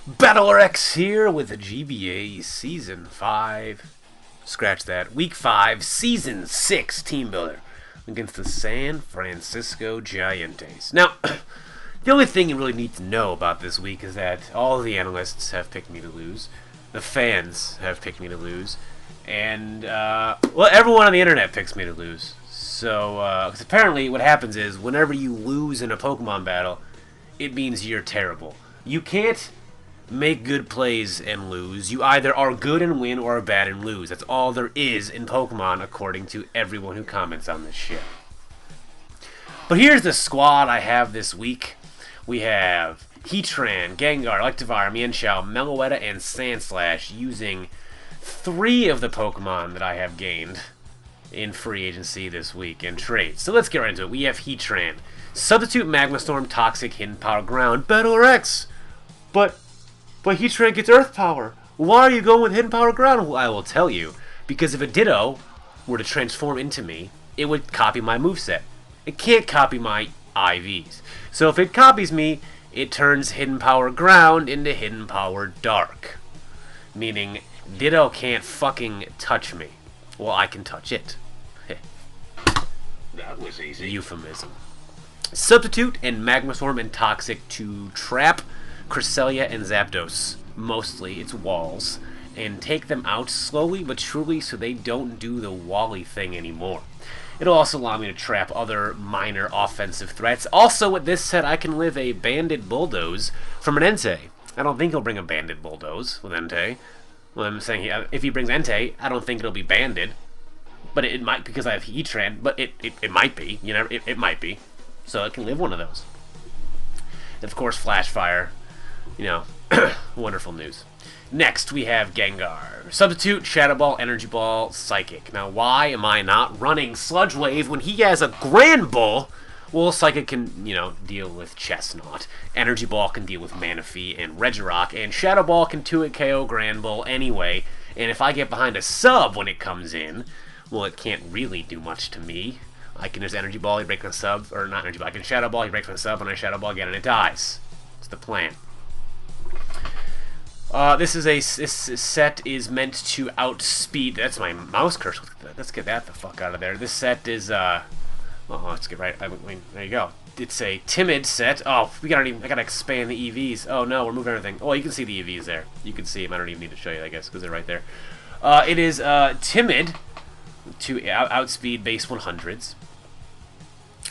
BattleRx here with the GBA Season 5. Scratch that. Week 5, Season 6 Team Builder against the San Francisco GiEnteis. Now, the only thing you really need to know about this week is that all the analysts have picked me to lose, the fans have picked me to lose, and, well, everyone on the internet picks me to lose. So, because apparently what happens is, whenever you lose in a Pokemon battle, it means you're terrible. You can't make good plays and lose. You either are good and win or are bad and lose. That's all there is in Pokemon, according to everyone who comments on this shit. But here's the squad I have this week. We have Heatran, Gengar, Electivire, Mienshao, Meloetta, and Sandslash, using 3 of the Pokemon that I have gained in free agency this week in trades. So let's get right into it. We have Heatran. Substitute Magma Storm, Toxic, Hidden Power, Ground, BattleRx. But Heatran gets Earth Power. Why are you going with Hidden Power Ground? Well, I will tell you. Because if a Ditto were to transform into me, it would copy my moveset. It can't copy my IVs. So if it copies me, it turns Hidden Power Ground into Hidden Power Dark. Meaning, Ditto can't fucking touch me. Well, I can touch it. That was easy. Euphemism. Substitute and Magma Storm and Toxic to trap Cresselia and Zapdos, mostly its walls, and take them out slowly but surely so they don't do the Wally thing anymore. It'll also allow me to trap other minor offensive threats. Also, with this set, I can live a Banded Bulldoze from an Entei. I don't think he'll bring a Banded Bulldoze with Entei. Well, I'm saying if he brings Entei, I don't think it'll be banded. But it might, because I have Heatran, but it might be. You know, it might be. So I can live one of those. And of course, Flash Fire. You know, wonderful news. Next, we have Gengar. Substitute, Shadow Ball, Energy Ball, Psychic. Now, why am I not running Sludge Wave when he has a Grand Bull? Well, Psychic can, you know, deal with Chestnut. Energy Ball can deal with Manaphy and Regirock. And Shadow Ball can 2-hit KO Grand Bull anyway. And if I get behind a sub when it comes in, well, it can't really do much to me. I can just Energy Ball, he breaks my sub, or not Energy Ball, I can Shadow Ball, he breaks my sub, and I Shadow Ball again, and it dies. It's the plan. This set is meant to outspeed. That's my mouse cursor. Let's get that the fuck out of there. This set is let's get right. I mean, there you go. It's a timid set. Oh, I gotta expand the EVs. Oh no, we're moving everything. Oh, you can see the EVs there. You can see them. I don't even need to show you, I guess, because they're right there. It is timid to outspeed base 100s.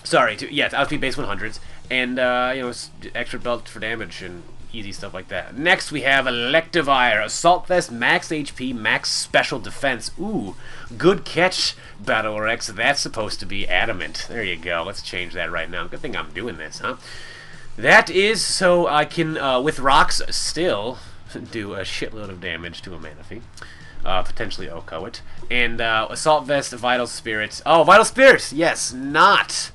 Sorry, it's outspeed base 100s, and you know, extra belt for damage and easy stuff like that. Next, we have Electivire. Assault Vest, max HP, max special defense. Ooh, good catch, BattleRx. That's supposed to be adamant. There you go. Let's change that right now. Good thing I'm doing this, huh? That is so I can, with rocks, still do a shitload of damage to a Manaphy. Potentially Oko it. And Assault Vest, Vital Spirits. Oh, Vital Spirits! Yes, not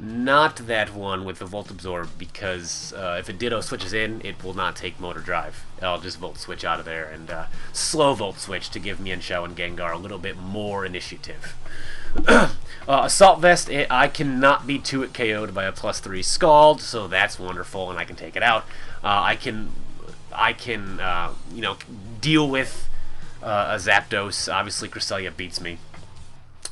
that one with the Volt Absorb, because if a Ditto switches in, it will not take Motor Drive. I'll just Volt Switch out of there and slow Volt Switch to give Mienshao and Gengar a little bit more initiative. Assault Vest, I cannot be 2-hit KO'd by a +3 Scald, so that's wonderful, and I can take it out. I can you know, deal with a Zapdos. Obviously, Cresselia beats me.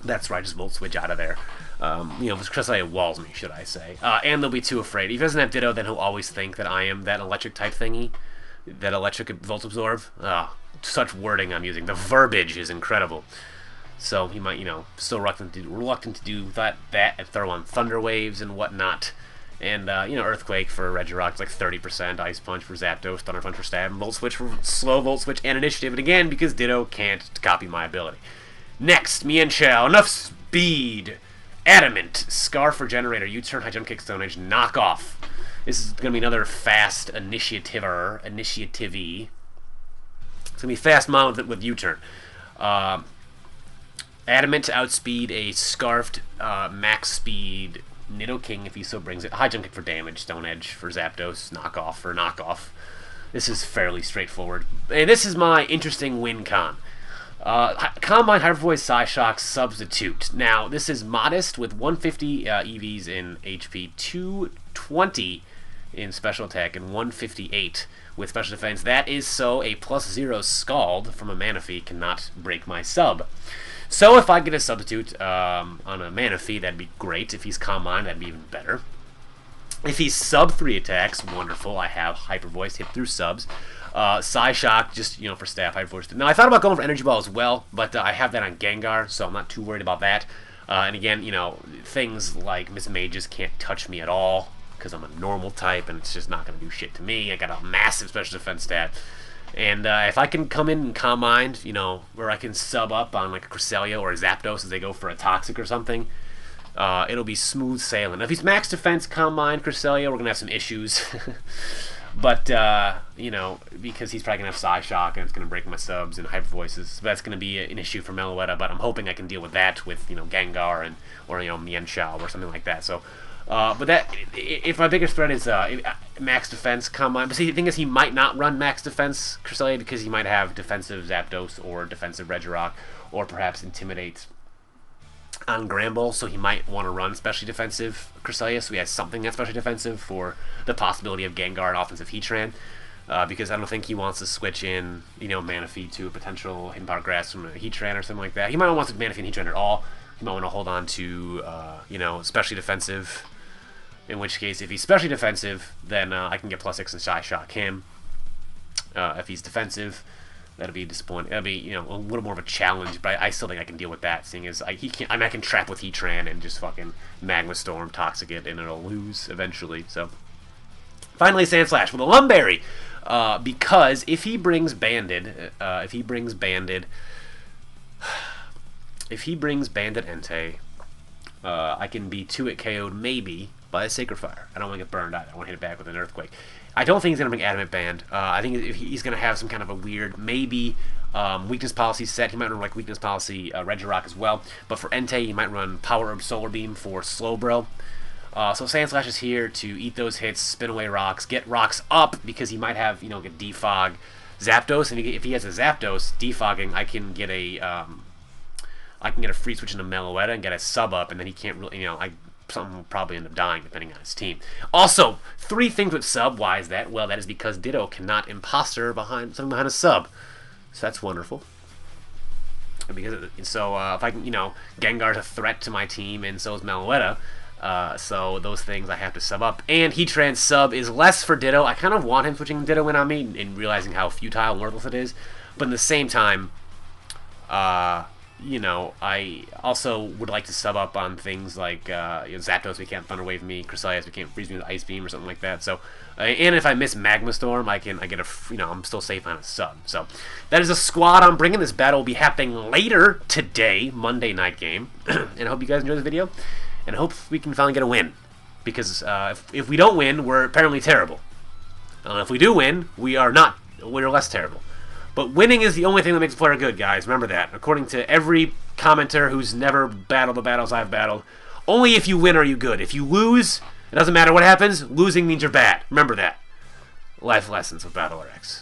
That's right, just Volt Switch out of there. You know, Cresselia walls me, should I say. And they'll be too afraid. If he doesn't have Ditto, then he'll always think that I am that electric type thingy. That electric Volt Absorb. Such wording I'm using. The verbiage is incredible. So he might, you know, still reluctant to do that and throw on Thunder Waves and whatnot. And, you know, Earthquake for Regirock is like 30%, Ice Punch for Zapdos, Thunder Punch for Stab, and Volt Switch for slow Volt Switch and Initiative. And again, because Ditto can't copy my ability. Next, Mienshao. Enough speed. Adamant. Scarf for Generator. U-turn, High Jump Kick, Stone Edge, knock off. This is going to be another fast initiative-y. It's going to be fast mount with U-turn. Adamant to outspeed a Scarfed max speed Nidoking if he so brings it. High Jump Kick for damage. Stone Edge for Zapdos. Knockoff for knockoff. This is fairly straightforward. And this is my interesting win con. Combine Hyper Voice Psyshock Substitute. Now, this is modest with 150 EVs in HP, 220 in special attack and 158 with special defense. That is so a +0 Scald from a Manaphy cannot break my sub. So if I get a substitute on a Manaphy, that'd be great. If he's Calm Mind, that'd be even better. If he's sub 3 attacks, wonderful. I have Hyper Voice hit through subs. Psyshock, just, for staff, Hyper Voice. Now, I thought about going for Energy Ball as well, but I have that on Gengar, so I'm not too worried about that. And again, things like Miss Mages can't touch me at all, because I'm a normal type, and it's just not going to do shit to me. I got a massive special defense stat. And if I can come in and Calm Mind, where I can sub up on like a Cresselia or a Zapdos as they go for a Toxic or something, it'll be smooth sailing. If he's max defense, Calm Mind, Cresselia, we're going to have some issues. But, because he's probably going to have Psyshock, and it's going to break my subs and Hyper Voices. So that's going to be an issue for Meloetta, but I'm hoping I can deal with that with, Gengar or Mienshao or something like that. So, but if my biggest threat is max defense, Calm Mind. But see, the thing is, he might not run max defense Cresselia because he might have defensive Zapdos or defensive Regirock or perhaps Intimidate on Gramble, so he might want to run specially defensive Cresselia, so he has something that's specially defensive for the possibility of Gengar and offensive Heatran, because I don't think he wants to switch in, Manaphy to a potential Hidden Power Grass from a Heatran or something like that. He might not want to Manaphy and Heatran at all. He might want to hold on to, specially defensive, in which case, if he's specially defensive, then I can get +6 and Psyshock him. If he's defensive, that'll be disappointing. That'll be, a little more of a challenge, but I still think I can deal with that, seeing as I can trap with Heatran and just fucking Magma Storm, Toxic it, and it'll lose eventually. So, finally, Sandslash with a Lumberry, because if he brings Banded Entei, I can be 2-hit KO'd maybe by a Sacred Fire. I don't want to get burned either. I want to hit it back with an Earthquake. I don't think he's going to bring Adamant Band. I think he's going to have some kind of a weird, maybe, Weakness Policy set. He might run like Weakness Policy Regirock as well. But for Entei, he might run Power Herb Solar Beam for Slowbro. So Sandslash is here to eat those hits, spin away rocks, get rocks up, because he might have, get Defog Zapdos. And if he has a Zapdos defogging, I can get a free switch into Meloetta and get a sub up, and then he can't really, something will probably end up dying depending on his team. Also, 3 things with sub. Why is that? Well, that is because Ditto cannot imposter something behind a sub. So that's wonderful. Because if I can, Gengar's a threat to my team, and so is Meloetta. So those things I have to sub up. And Heatran's sub is less for Ditto. I kind of want him switching Ditto in on me and realizing how futile and worthless it is. But at the same time, I also would like to sub up on things like Zapdos, we can't Thunder Wave me, Cresselia, we can't freeze me with Ice Beam or something like that. So, and if I miss Magma Storm, I get I'm still safe on a sub. So, that is a squad I'm bringing. This battle will be happening later today, Monday night game, and I hope you guys enjoy this video, and I hope we can finally get a win, because if we don't win, we're apparently terrible. If we do win, we're less terrible. But winning is the only thing that makes a player good, guys. Remember that. According to every commenter who's never battled the battles I've battled, only if you win are you good. If you lose, it doesn't matter what happens. Losing means you're bad. Remember that. Life lessons with BattleRx.